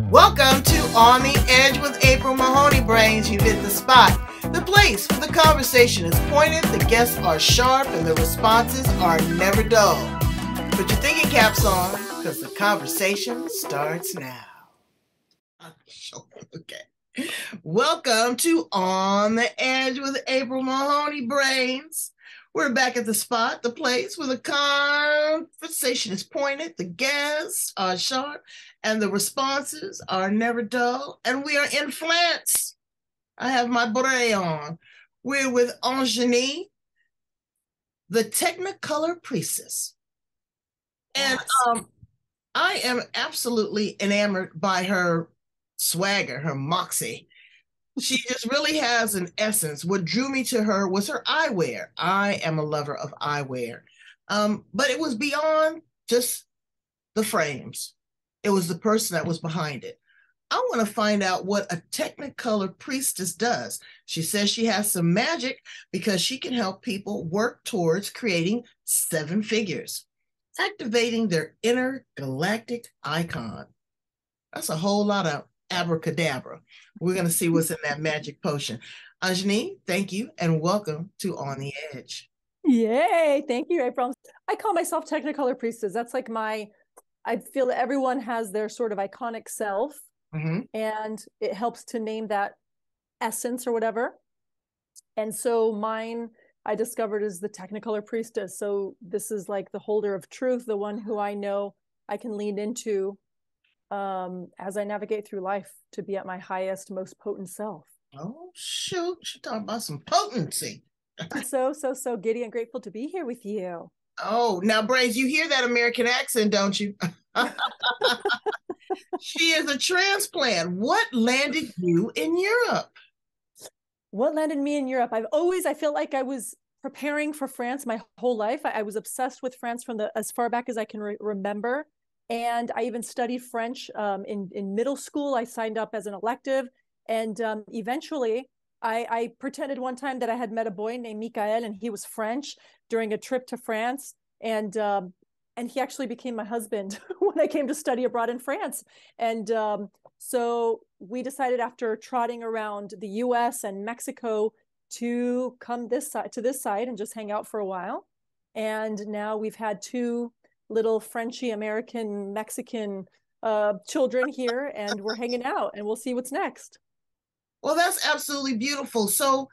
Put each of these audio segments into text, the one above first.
Welcome to On the Edge with April Mahoney Brains. You've hit the spot. The place where the conversation is pointed, the guests are sharp, and the responses are never dull. Put your thinking caps on, because the conversation starts now. Okay. Welcome to On the Edge with April Mahoney Brains. We're back at the spot, the place where the conversation is pointed, the guests are sharp, and the responses are never dull. And we are in France. I have my beret on. We're with Eyenie, the Technicolor Priestess. And I am absolutely enamored by her swagger, her moxie. She just really has an essence. What drew me to her was her eyewear. I am a lover of eyewear. But it was beyond just the frames. It was the person that was behind it. I want to find out what a Technicolor priestess does. She says she has some magic because she can help people work towards creating 7 figures, activating their inner galactic icon. That's a whole lot of abracadabra. We're going to see what's in that magic potion. Eyenie, thank you, and welcome to On the Edge. Yay, thank you, April. I call myself Technicolor Priestess. That's like I feel that everyone has their sort of iconic self, and it helps to name that essence or whatever. And so mine, I discovered, is the Technicolor Priestess. So this is like the holder of truth, the one who I know I can lean into as I navigate through life to be at my highest, most potent self. Oh, shoot. She's talking about some potency. So giddy and grateful to be here with you. Oh, now, Brains, you hear that American accent, don't you? She is a transplant. What landed you in Europe? What landed me in Europe? I feel like I was preparing for France my whole life. I was obsessed with France from as far back as I can remember. And I even studied French in middle school. I signed up as an elective. And eventually, I pretended one time that I had met a boy named Michael, and he was French during a trip to France. And he actually became my husband when I came to study abroad in France. And so we decided, after trotting around the US and Mexico, to come to this side and just hang out for a while. And now we've had 2 little Frenchy American Mexican children here, and we're hanging out, and we'll see what's next. Well, that's absolutely beautiful. So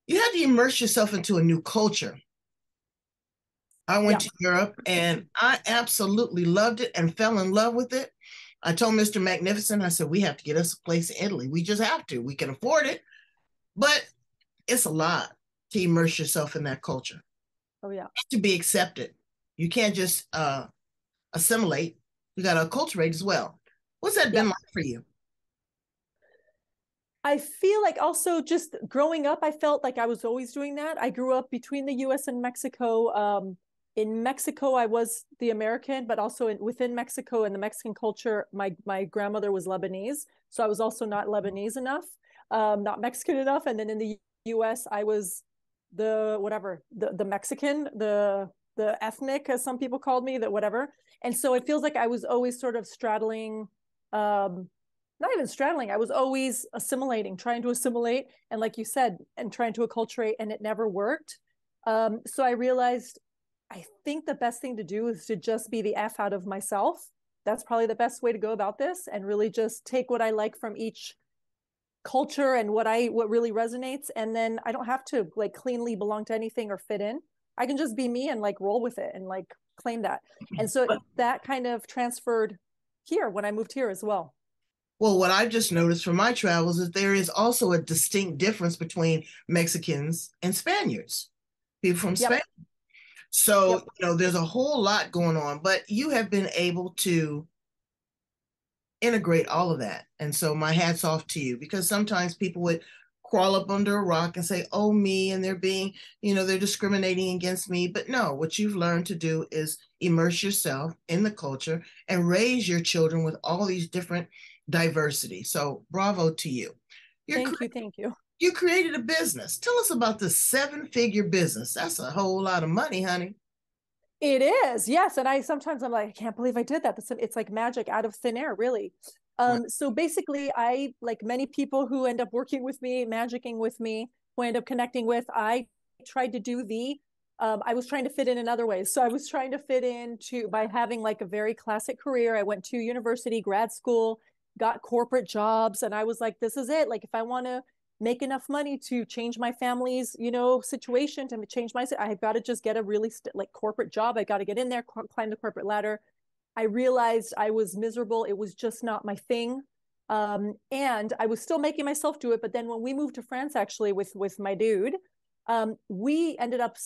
you had to immerse yourself into a new culture. I went to Europe, and I absolutely loved it and fell in love with it. I told Mr. Magnificent, I said, we have to get us a place in Italy. We just have to. We can afford it, but it's a lot to immerse yourself in that culture. Oh, yeah. To be accepted. You can't just assimilate. You got to acculturate as well. What's that been like for you? I feel like also just growing up, I felt like I was always doing that. I grew up between the US and Mexico. In Mexico, I was the American, but also within Mexico and the Mexican culture, my grandmother was Lebanese. So I was also not Lebanese enough, not Mexican enough. And then in the US, I was the Mexican, the ethnic, as some people called me, that whatever. And so it feels like I was always sort of straddling, not even straddling, I was always assimilating, trying to assimilate. And like you said, and trying to acculturate, and it never worked. So I realized, I think the best thing to do is to just be the F out of myself. That's probably the best way to go about this, and really just take what I like from each culture and what really resonates. And then I don't have to like cleanly belong to anything or fit in. I can just be me and like roll with it and like claim that. And so that kind of transferred here when I moved here as well. Well, what I've just noticed from my travels is there is also a distinct difference between Mexicans and Spaniards, people from Spain. So, there's a whole lot going on, but you have been able to integrate all of that. And so my hat's off to you, because sometimes people would crawl up under a rock and say, oh, me, and they're being, they're discriminating against me. But no, what you've learned to do is immerse yourself in the culture and raise your children with all these different diversity. So bravo to you. Thank you. You created a business. Tell us about the 7-figure business. That's a whole lot of money, honey. It is, yes. And sometimes I'm like, I can't believe I did that. It's like magic out of thin air, really. So basically, I, like many people who end up working with me, magicking with me, who I end up connecting with, I tried to do I was trying to fit in other ways. So I was trying to fit into by having like a very classic career. I went to university, grad school, got corporate jobs, and I was like, this is it. Like, if I want to make enough money to change my family's, situation, to change I've got to just get a really like corporate job. I got to get in there, climb the corporate ladder. I realized I was miserable. It was just not my thing. And I was still making myself do it. But then when we moved to France, actually, with my dude, we ended up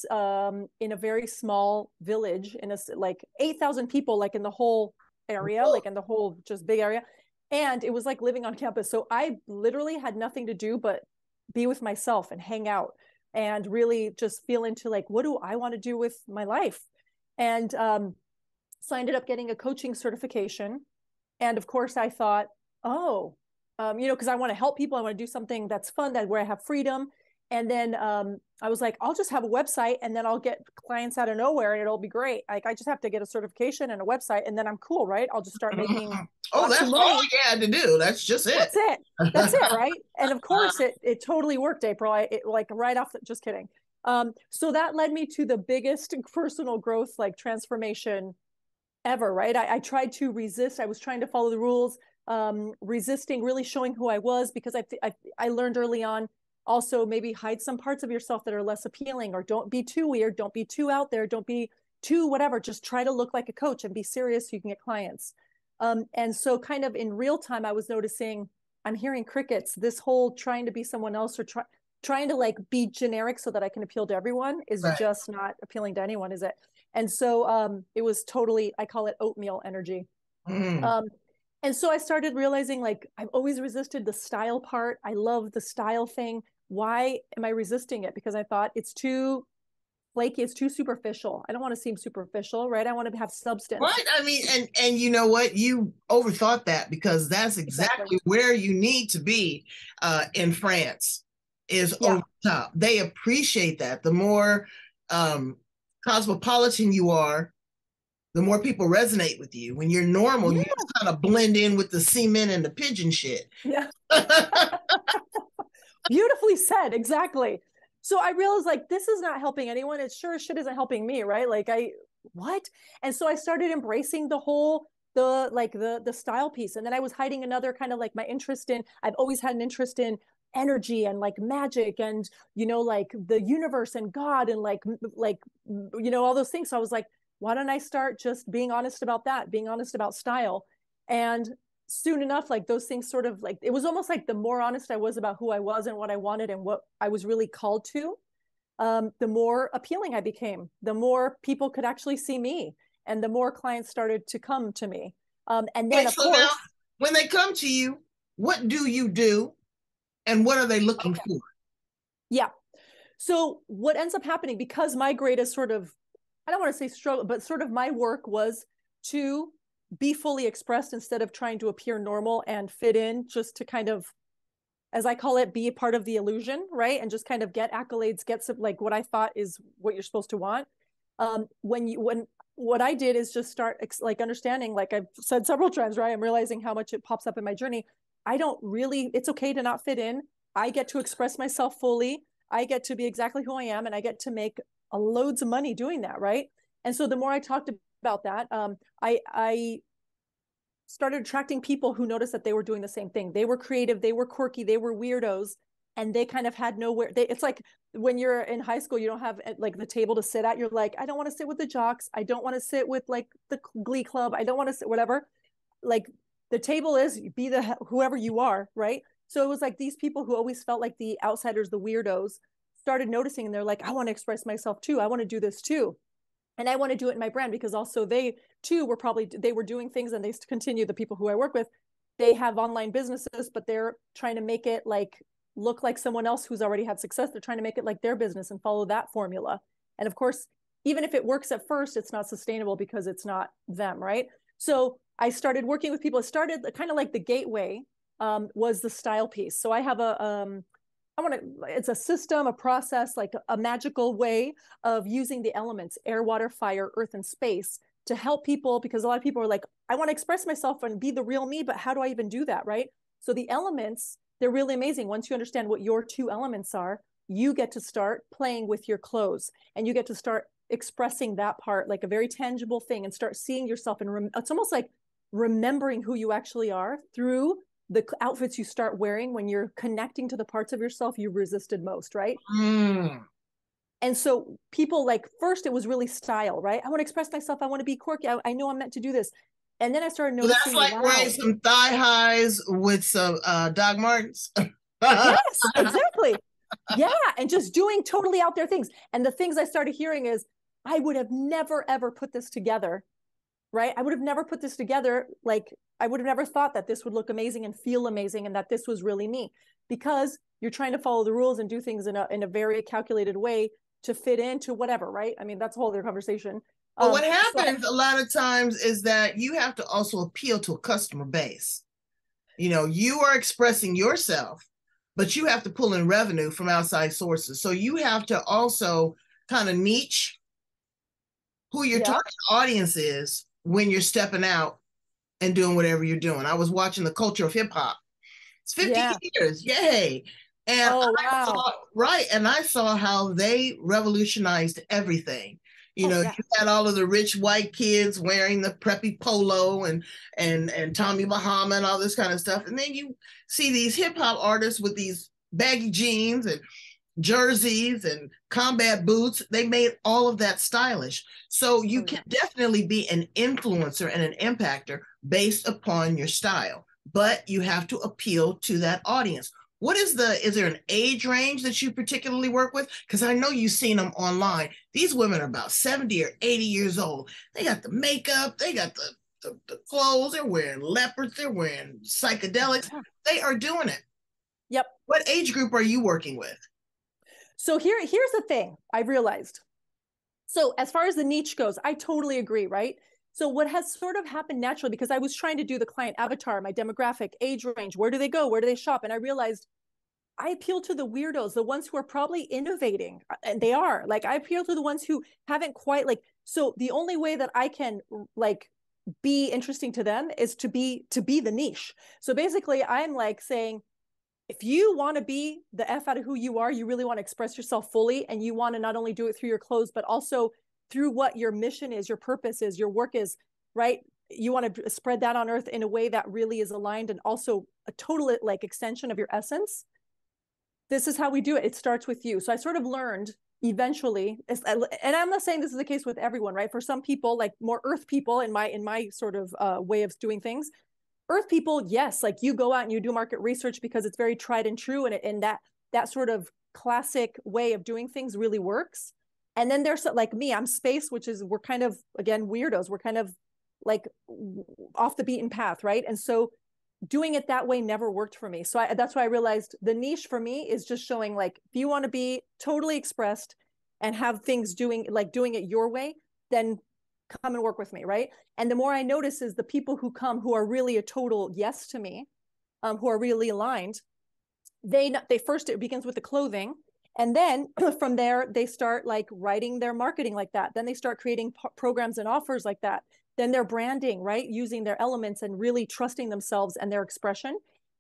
in a very small village, in a like 8,000 people, like in the whole area, like in the whole just big area. And it was like living on campus. So I literally had nothing to do but be with myself and hang out and really just feel into like, what do I want to do with my life? And so I ended up getting a coaching certification. And of course I thought, oh, because I want to help people. I want to do something that's fun, where I have freedom. And then I was like, I'll just have a website and then I'll get clients out of nowhere and it'll be great. Like, I just have to get a certification and a website and then I'm cool, right? I'll just start making that's all you had to do. That's just it. That's it, right? And of course it totally worked, April. Like right off, just kidding. So that led me to the biggest personal growth, like transformation ever, right? I tried to resist. I was trying to follow the rules, resisting really showing who I was, because I learned early on, also maybe hide some parts of yourself that are less appealing, or don't be too weird, don't be too out there, don't be too whatever, just try to look like a coach and be serious so you can get clients. And so kind of in real time, I was noticing I'm hearing crickets. This whole trying to be someone else, or trying to like be generic so that I can appeal to everyone is just not appealing to anyone, is it? And so it was totally, I call it oatmeal energy. And so I started realizing, like, I've always resisted the style part. I love the style thing. Why am I resisting it? Because I thought it's too flaky, it's too superficial. I don't want to seem superficial, right? I want to have substance. Right. I mean, and you know what? You overthought that, because that's exactly where you need to be in France, is over top. They appreciate that. The more cosmopolitan you are, the more people resonate with you. When you're normal, you just kind of blend in with the cement and the pigeon shit. Yeah. Beautifully said. Exactly. So I realized, like, this is not helping anyone. It sure as shit isn't helping me, right? Like, what? And so I started embracing the style piece. And then I was hiding another kind of like my interest in, I've always had an interest in energy and like magic and, like the universe and God and like, all those things. So I was like, why don't I start just being honest about that, being honest about style? And soon enough, like those things sort of like, it was almost like the more honest I was about who I was and what I wanted and what I was really called to, the more appealing I became, the more people could actually see me, and the more clients started to come to me. And then of course, now, when they come to you, what do you do and what are they looking for? Yeah. So what ends up happening, because my greatest sort of, I don't want to say struggle, but sort of my work was to be fully expressed instead of trying to appear normal and fit in, just to kind of, as I call it, be a part of the illusion, right? And just kind of get accolades, get some, like what I thought is what you're supposed to want. When what I did is just start like understanding, like I've said several times, right? I'm realizing how much it pops up in my journey. It's okay to not fit in. I get to express myself fully. I get to be exactly who I am, and I get to make loads of money doing that, right? And so the more I talked about that, I started attracting people who noticed that they were doing the same thing. They were creative, they were quirky, they were weirdos, and they kind of had nowhere. It's like when you're in high school, you don't have like the table to sit at. You're like, I don't want to sit with the jocks. I don't want to sit with like the glee club. I don't want to sit, whatever. Like the table is, be the whoever you are, right? So it was like these people who always felt like the outsiders, the weirdos, started noticing, and they're like, I want to express myself too. I want to do this too. And I want to do it in my brand, because also they too they were doing things, and they continue, the people who I work with, they have online businesses, but they're trying to make it like look like someone else who's already had success. They're trying to make it like their business and follow that formula. And of course, even if it works at first, it's not sustainable because it's not them, right? So I started working with people. It started kind of like the gateway was the style piece. So I have it's a system, a process, like a magical way of using the elements, air, water, fire, earth, and space, to help people, because a lot of people are like, I want to express myself and be the real me, but how do I even do that, right? So the elements, they're really amazing. Once you understand what your 2 elements are, you get to start playing with your clothes, and you get to start expressing that part like a very tangible thing, and start seeing yourself. And it's almost like remembering who you actually are through the outfits you start wearing when you're connecting to the parts of yourself you resisted most, right? And so people, like, first it was really style, right? I want to express myself. I want to be quirky. I know I'm meant to do this. And then I started So noticing, that's like wearing some thigh highs with some Doc Martens. Yes, exactly. Yeah. And just doing totally out there things. And the things I started hearing is, I would have never, ever put this together, right? I would have never put this together. Like, I would have never thought that this would look amazing and feel amazing, and that this was really me, because you're trying to follow the rules and do things in a very calculated way to fit into whatever, right? I mean, that's a whole other conversation. But what happens a lot of times is that you have to also appeal to a customer base. You know, you are expressing yourself, but you have to pull in revenue from outside sources. So you have to also kind of niche who your target audience is when you're stepping out and doing whatever you're doing. I was watching the culture of hip hop. It's 50 years, yay. And I saw how they revolutionized everything. You know, you had all of the rich white kids wearing the preppy polo and Tommy Bahama and all this kind of stuff. And then you see these hip hop artists with these baggy jeans and jerseys and combat boots. They made all of that stylish. So you can definitely be an influencer and an impactor based upon your style, but you have to appeal to that audience. Is there an age range that you particularly work with? Because I know you've seen them online. These women are about 70 or 80 years old. They got the makeup, they got the clothes, they're wearing leopards, they're wearing psychedelics. They are doing it. Yep. What age group are you working with? So here's the thing I've realized. So as far as the niche goes, I totally agree, right? So what has sort of happened naturally, because I was trying to do the client avatar, my demographic, age range, where do they go? Where do they shop? And I realized I appeal to the weirdos, the ones who are probably innovating, and they are. Like, I appeal to the ones who haven't quite, like, so the only way that I can, like, be interesting to them is to be the niche. So basically I'm like saying, if you want to be the F out of who you are, you really want to express yourself fully, and you want to not only do it through your clothes, but also through what your mission is, your purpose is, your work is, right? You want to spread that on earth in a way that really is aligned and also a total, like, extension of your essence. This is how we do it. It starts with you. So I sort of learned eventually, and I'm not saying this is the case with everyone, right? For some people, like more earth people in my sort of way of doing things, earth people, yes, like you go out and you do market research because it's very tried and true, and that sort of classic way of doing things really works. And then there's, like me, I'm space, which is, we're kind of, again, weirdos. We're kind of like off the beaten path, right? And so doing it that way never worked for me. So that's why I realized the niche for me is just showing, like, if you want to be totally expressed and have things doing it your way, then come and work with me, right? And the more I notice is the people who come who are really a total yes to me, who are really aligned, they first, it begins with the clothing, and then from there they start like writing their marketing like that. Then they start creating programs and offers like that. Then they're branding, right? Using their elements and really trusting themselves and their expression.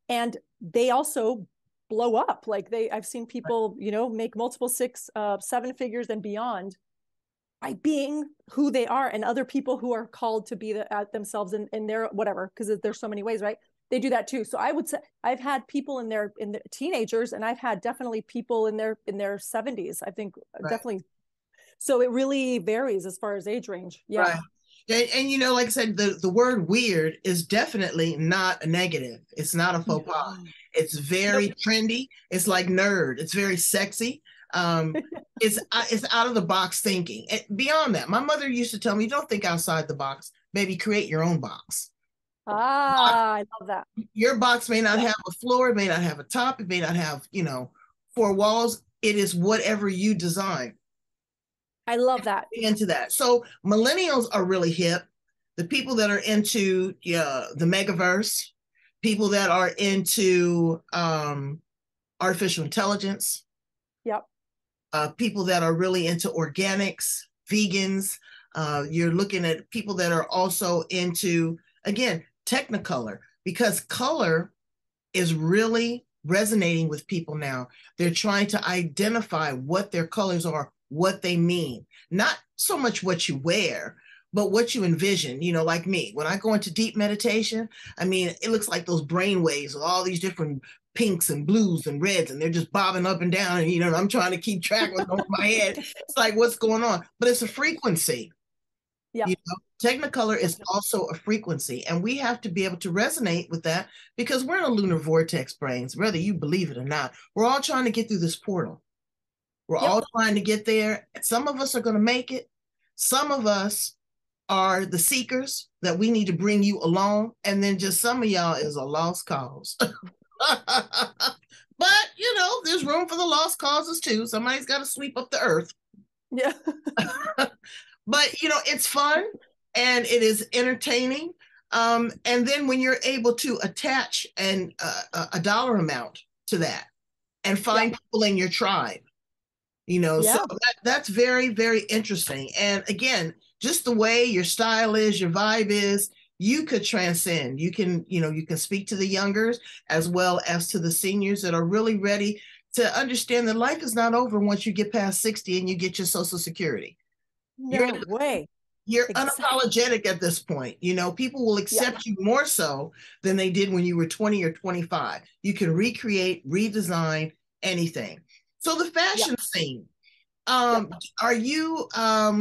And they also blow up. Like, I've seen people, you know, make multiple 6, 7 figures and beyond by being who they are, and other people who are called to be themselves in their whatever, because there's so many ways, right? They do that too. So I would say I've had people in their teenagers, and I've had definitely people in their 70s, I think, definitely. So it really varies as far as age range. Yeah. Right. And you know, like I said, the word weird is definitely not a negative. It's not a faux pas. It's very trendy. It's like nerd. It's very sexy. It's out of the box thinking. And beyond that, my mother used to tell me, don't think outside the box, baby, create your own box. I love that. Your box may not have a floor, it may not have a top, it may not have, 4 walls. It is whatever you design. I love that. Into that. So millennials are really hip. The people that are into the megaverse, people that are into artificial intelligence. Yep. People that are really into organics, vegans, You're looking at people that are also into, again, Technicolor, because color is really resonating with people now. They're trying to identify what their colors are, what they mean, not so much what you wear, but what you envision. Like me, when I go into deep meditation, I mean, it looks like those brain waves with all these different pinks and blues and reds, and they're just bobbing up and down. And, I'm trying to keep track of them in my head. It's like, what's going on? But it's a frequency. Yeah. Technicolor is also a frequency, and we have to be able to resonate with that because we're in a lunar vortex, brains, whether you believe it or not. We're all trying to get through this portal. We're all trying to get there. Some of us are going to make it. Some of us are the seekers that we need to bring you along. And then just some of y'all is a lost cause. But, there's room for the lost causes too. Somebody's got to sweep up the earth. Yeah. But, it's fun and it is entertaining. And then when you're able to attach a dollar amount to that and find people in your tribe, so that's very, very interesting. And again, just the way your style is, your vibe is, you could transcend. You can speak to the youngers as well as to the seniors that are really ready to understand that life is not over once you get past 60 and you get your Social Security. No way. You're unapologetic at this point. People will accept you more so than they did when you were 20 or 25. You can recreate, redesign anything. So the fashion scene, are you, I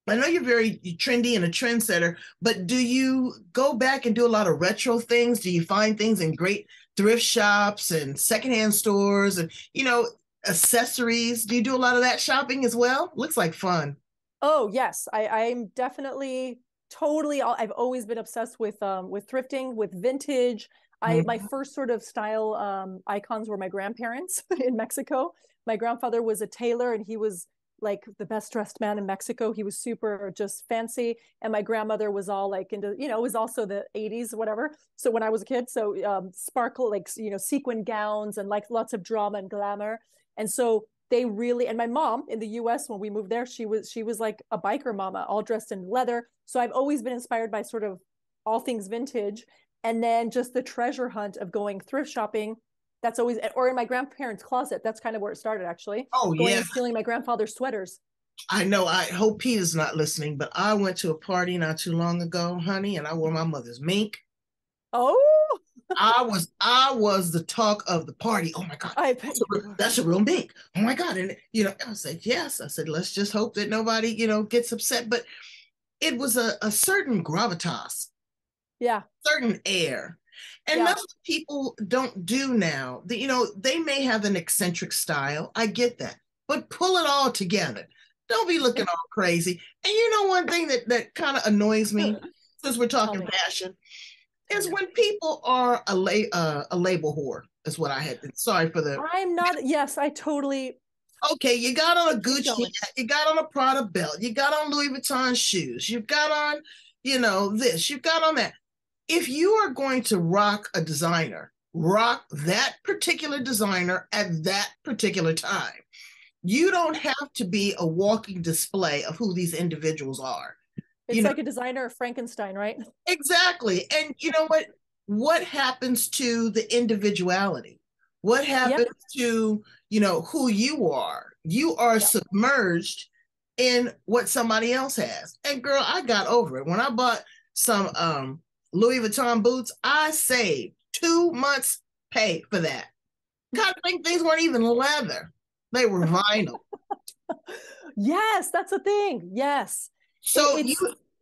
know you're very trendy and a trendsetter, but do you go back and do a lot of retro things? Do you find things in great thrift shops and secondhand stores and, accessories? Do you do a lot of that shopping as well? Looks like fun. Oh, yes. I'm definitely totally, I've always been obsessed with thrifting, with vintage. My first sort of style icons were my grandparents in Mexico. My grandfather was a tailor and he was like the best dressed man in Mexico. He was super just fancy. And my grandmother was all like into, it was also the 80s, whatever. So when I was a kid, so sparkle, like, sequin gowns and like lots of drama and glamour. And so they really, and my mom in the US, when we moved there, she was like a biker mama, all dressed in leather. So I've always been inspired by sort of all things vintage. And then just the treasure hunt of going thrift shopping. That's always, or in my grandparents' closet. That's kind of where it started, actually. Oh, going and stealing my grandfather's sweaters. I know. I hope Peter's not listening, but I went to a party not too long ago, honey, and I wore my mother's mink. Oh, I was the talk of the party. Oh my God, that's a real mink. Oh my God. And, I said, yes. I said, let's just hope that nobody, gets upset. But it was a certain gravitas. Yeah. Certain air. And that's what people don't do now. They may have an eccentric style. I get that. But pull it all together. Don't be looking all crazy. And one thing that kind of annoys me, since we're talking fashion, is when people are a label whore, is what I had. Sorry for the... I'm not... Yes, I totally... Okay, you got on a Gucci hat, you got on a Prada belt, you got on Louis Vuitton shoes, you've got on, this, you've got on that. If you are going to rock a designer, rock that particular designer at that particular time. You don't have to be a walking display of who these individuals are. It's like a designer of Frankenstein, right? Exactly. And you know what? What happens to the individuality? What happens to, who you are? You are submerged in what somebody else has. And girl, I got over it. When I bought some Louis Vuitton boots, I saved 2 months' pay for that. God, I think things weren't even leather. They were vinyl. Yes, that's the thing. Yes. So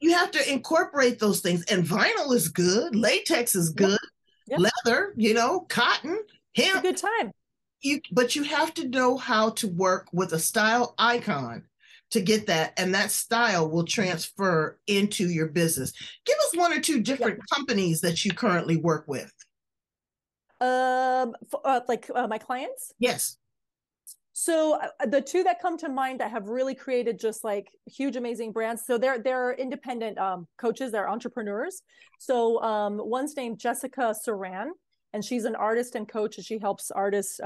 you have to incorporate those things. And vinyl is good. Latex is good. Leather, cotton, hemp. It's a good time. But you have to know how to work with a style icon to get that, and that style will transfer into your business. Give us 1 or 2 different companies that you currently work with. My clients? Yes. So the 2 that come to mind that have really created just like huge, amazing brands. So they're independent coaches, they're entrepreneurs. So one's named Jessica Saran, and she's an artist and coach, and she helps artists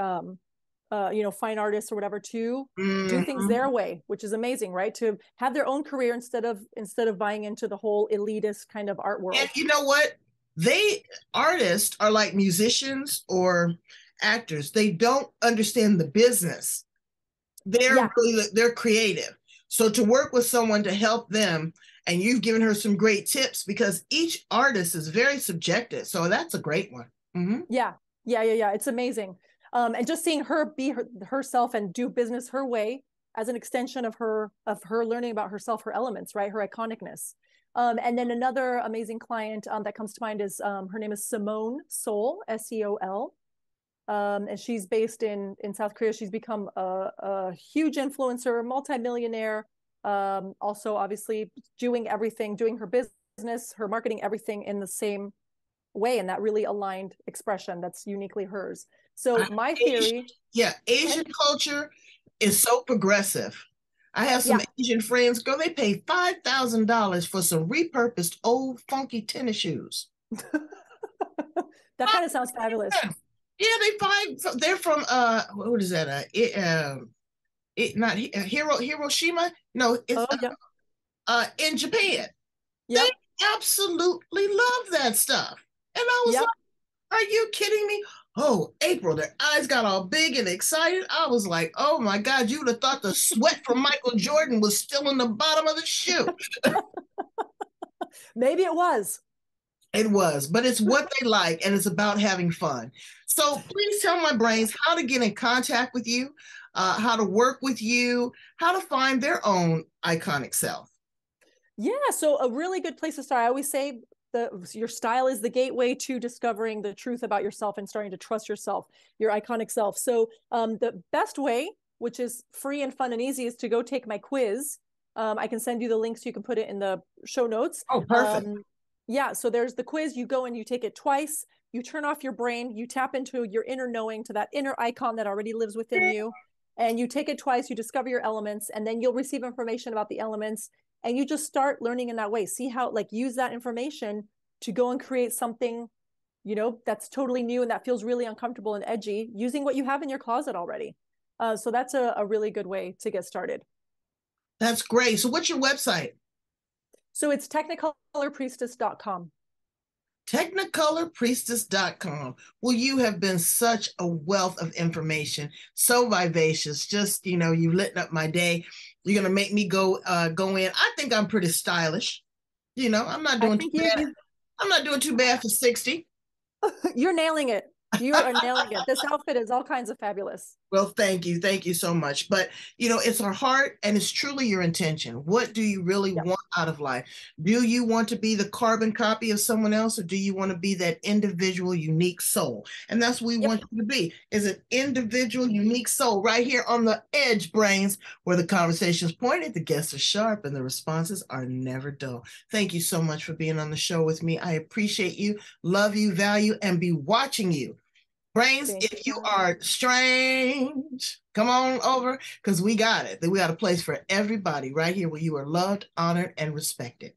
fine artists or whatever to do things Mm-hmm. their way, which is amazing, right? To have their own career instead of buying into the whole elitist kind of art world. And you know what? Artists are like musicians or actors. They don't understand the business. Yeah. They're creative. So to work with someone to help them, and you've given her some great tips because each artist is very subjective. So that's a great one. Mm-hmm. Yeah. It's amazing. And just seeing her be herself and do business her way as an extension of her learning about herself, her elements, right? Her iconicness. And then another amazing client that comes to mind is her name is Simone Seol, Seol. And she's based in South Korea. She's become a huge influencer, multimillionaire. Also, obviously, doing her business, her marketing, everything in the same way, and that really aligned expression that's uniquely hers. So my theory, Asian culture is so progressive. I have some Asian friends, girl, they pay $5,000 for some repurposed old funky tennis shoes. That kind of sounds fabulous. Yeah, they're from what is that? Not Hiroshima. No, it's in Japan. Yep. They absolutely love that stuff. And I was like, are you kidding me? Oh, April, their eyes got all big and excited. I was like, oh my God, you would have thought the sweat from Michael Jordan was still in the bottom of the shoe. Maybe it was. It was, but it's what they like, and it's about having fun. So please tell my brains how to get in contact with you, how to work with you, how to find their own iconic self. Yeah, so a really good place to start. I always say your style is the gateway to discovering the truth about yourself and starting to trust yourself, your iconic self. So the best way, which is free and fun and easy, is to go take my quiz. I can send you the links. You can put it in the show notes. Oh, perfect. Yeah, so there's the quiz. You go and you take it twice. You turn off your brain. You tap into your inner knowing, to that inner icon that already lives within you. And you take it twice. You discover your elements, and then you'll receive information about the elements. And you just start learning in that way. See how, use that information to go and create something, that's totally new and that feels really uncomfortable and edgy, using what you have in your closet already. So that's a really good way to get started. That's great. So what's your website? So it's technicolorpriestess.com. Technicolorpriestess.com. Well, you have been such a wealth of information, so vivacious. Just, you lit up my day. You're going to make me go in. I think I'm pretty stylish. I'm not doing too bad. I'm not doing too bad for 60. You're nailing it. You are nailing it. This outfit is all kinds of fabulous. Well, thank you. Thank you so much. But, it's our heart and it's truly your intention. What do you really want out of life? Do you want to be the carbon copy of someone else, or do you want to be that individual, unique soul? And that's what we want you to be, is an individual, unique soul right here on the Edge Brains, where the conversation's pointed, the guests are sharp, and the responses are never dull. Thank you so much for being on the show with me. I appreciate you, love you, value, and be watching you. Brains, if you are strange, come on over, because we got it. We got a place for everybody right here where you are loved, honored, and respected.